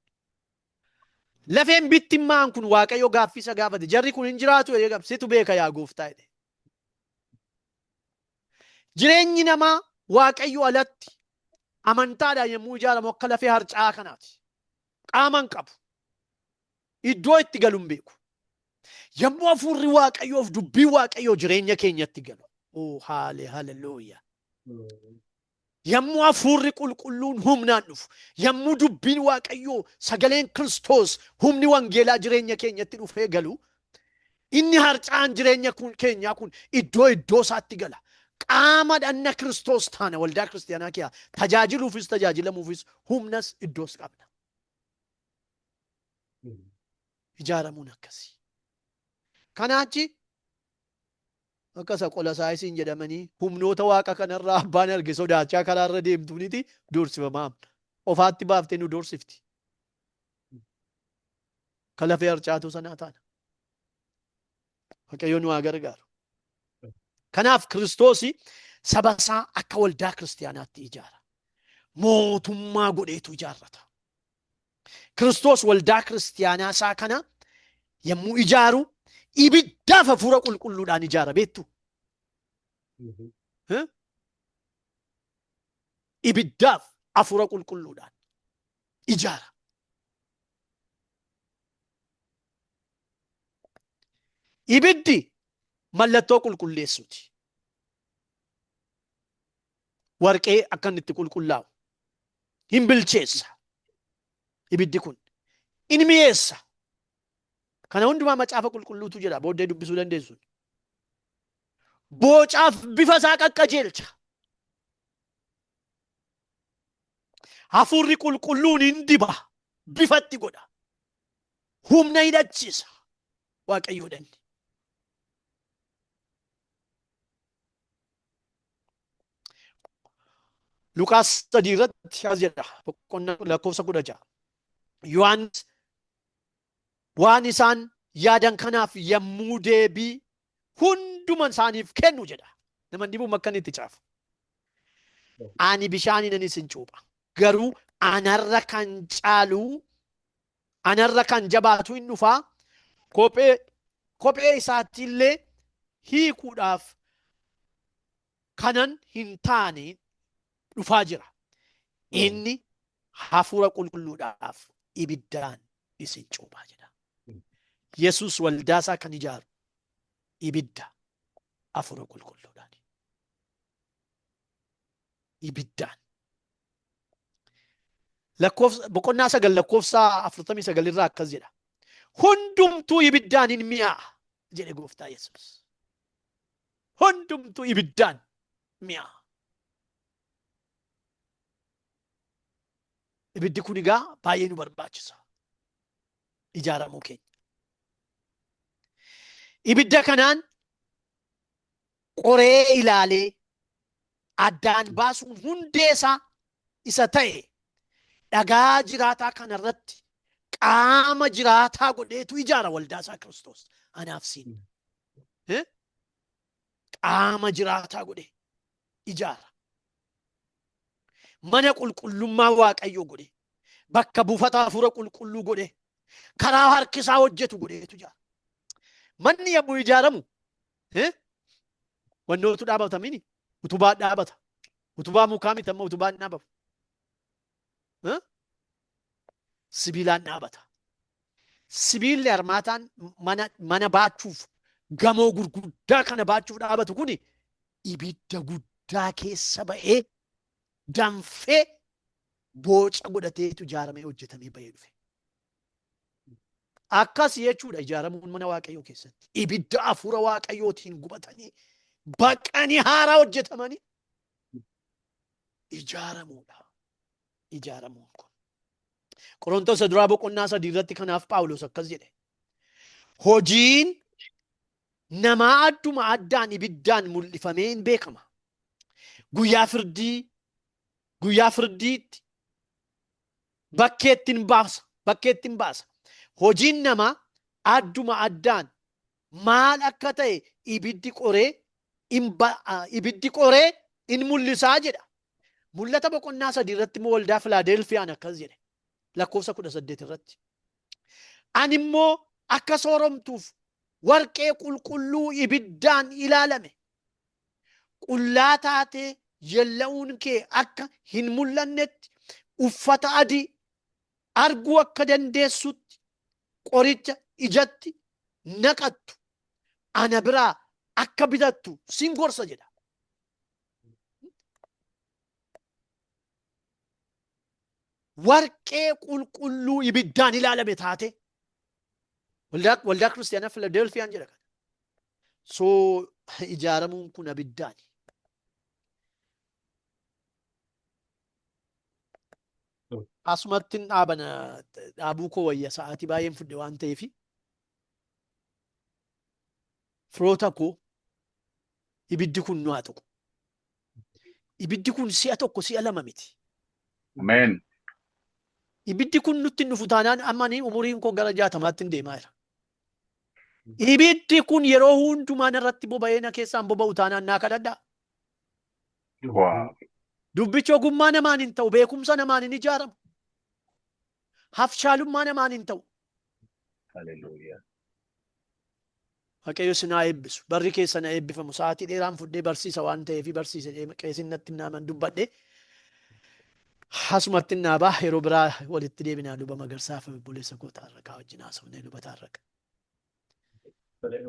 Lafeen bittimmaa'an kun Waaqayyo gaaffii isa gaafate. Jarri kun hin jiraatu situ beeka yaa gooftaa jedhe. Jireenyi namaa Waaqayyo alatti amantaadhaan yommuu ijaaramu akka lafee harca'aa kanaati. Qaama hin qabu. Iddoo itti galu hin beeku. Yommuu hafuurri Waaqayyoof dubbii Waaqayyoo jireenya keenyatti galu. Oh, haleluuyaa. Yommuu hafuurri qulqulluun humnaan dhufu, yommuu dubbiin Waaqayyoo sagaleen Kiristoos humni wangeelaa jireenya keenyatti dhufee galu, inni harca'aan jireenya keenyaa kun iddoo isaatti gala. Qaama dhanna Kiristoos taana waldaa kiristaanaa keessaa tajaajiluufis tajaajilamuufis humnas iddoos qabna. Ijaaramuun akkasii. Kanaachi akkasa Qolaasaayisiin jedhamanii humnoota waaqa kanarraa abbaan arge sodaachaa karaarra deemtuuniti doorsifamaam. Ofaatti baaftee nu doorsifti. Kan lafee harcaatu sanaa taana. Waaqayyo nu haa gargaaru. Kanaaf Kiristoos saba isaa akka waldaa kiristaanaatti ijaara. Mootummaa godheetu ijaarrata. Kiristoos waldaa kiristaanaa isaa kana yommuu ijaaru ibiddaaf hafuura qulqulluudhaan ijaara beektu. Ibiddaaf hafuura qulqulluudhaan ijaara. Ibiddi mallattoo qulqulleessuuti. Warqee akka inni itti qulqullaa'u hin bilcheessa. Ibiddi kun in mi'eessa. Kana hundumaa macaafa qulqulluutu jira. Booddee dubbisuu dandeessu. Boocaaf bifa isaa qaqqajeelcha. Hafuurri qulqulluun hin diba. Bifatti godha. Humna hidhachiisa. Waaqayyoodhaan. Luqaas 3 irratti as jedha boqonnaa lakkoofsa 16. Yohaannis waan isaan yaadan kanaaf yommuu deebii hunduma isaaniif kennu jedha. Nama dhibuu makkanitti caafu. Ani bishaaniin isin cuupha. Garuu anarra kan caalu, anarra kan jabaatu hin dhufaa. Kophee isaatiillee hiikuudhaaf kanan hin taane dhufaa jira. Inni hafuura qulqulluudhaaf ibiddaan isin cuuphaa jedha. Yesus waldaasaa kan ijaaru ibidda hafuura qulqulluudhaan. Ibiddaan. Boqonnaa 9 lakkoofsa 49 irraa akkas jedha. Hundumtuu ibiddaan hin mi'aa'a jedhe gooftaa Yesus. Hundumtuu ibiddaan mi'aa'a. Ibiddi kun egaa baay'ee nu barbaachisa. Ijaaramuu keenya. Ibidda kanaan qoree ilaalee addaan baasuun hundeesaa isa ta'e dhagaa jiraataa kanarratti qaama jiraataa godheetu ijaara waldaasaa Kiristoos. Anaaf siin. Qaama jiraataa godhee ijaara. Mana qulqullummaa Waaqayyoo godhee, bakka buufata hafuura qulqulluu godhee, karaa harkisaa hojjetu godheetu ijaara. Manni yommuu ijaaramu wannootu dhaabatamini utubaa dhaabata. Utubaa mukaa miti amma utubaan dhaabatu. Sibiilaan dhaabata. Sibiilli armaataan mana baachuuf gamoo gurguddaa kana baachuuf dhaabatu kuni ibidda guddaa keessa ba'ee danfee booca godhateetu ijaaramee hojjetamee ba'ee dhufe. Akkas jechuudha ijaaramuun mana Waaqayyoo keessatti. Ibidda hafuura Waaqayyootiin gubatanii baqanii haaraa hojjetamanii ijaaramuudha. Ijaaramuun kun. Qorontoos duraa boqonnaa 3 irratti kanaaf Phaawulos akkas jedhe. Hojiin namaa adduma addaan ibiddaan mul'ifamee hin beekama. Guyyaa firdiitti bakkeetti hin baasa. Hojiin namaa adduma addaan maal akka ta'e ibiddi qoree in mul'isaa jedha. Mul'ata boqonnaa 3 irratti immoo waldaa Filaadelfiyaan akkas jedhe. Lakkoofsa 18 irratti. Ani immoo akka sooromtuuf warqee qulqulluu ibiddaan ilaalame. Qullaa taatee yella'uun kee akka hin mul'annetti uffata adii arguu akka dandeessutti qoricha ijatti naqattu ana biraa akka bitattu sin gorsa jedha. Warqee qulqulluu ibiddaan ilaalame taate waldaa kiristaanaa Filaadelfiyaan jedha kana. Ijaaramuun kun abiddaani. Asumatti dhaabuu koo wayya sa'aatii baay'een fudhe waan ta'eef firoota koo ibiddi kun nu haa tuqu. Ibiddi kun si'a tokko si'a lama miti. Ameen. Ibiddi kun nutti hin dhufu taanaan ammanii umuriin koo gara 60tti hin deemaa jira. Ibiddi kun yeroo hundumaan irratti boba'ee na keessaan boba'u taanaan naa kadhadhaa. Dubbichi ogummaa namaan hin ta'u, beekumsa namaan hin ijaaramu. Hafshaalummaa namaan hin ta'u. Waaqayyo si naa eebbisu. Barri keessa na eebbifamu. Sa'aatii dheeraan fudhee barsiisa waan ta'eef barsiisa qeesiin natti naaman dubbadhe. Asumatti naabaa yeroo biraa walitti deebinaa luba Magarsaa fi obboleessa koo Taarraqaa wajjin haasofnee luba Taarraqa.